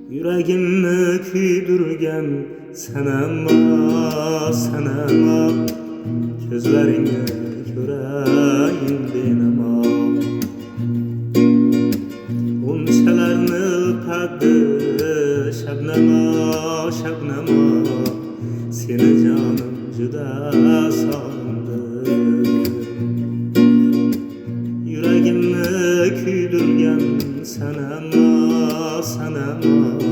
Yüreğimni küydürgen senema, senema. Gözlerini göreyim benema. Unçalarını tadı şebnema, şebnema. Seni canım cüda sandı. Yüreğimni küydürgen senema, senema.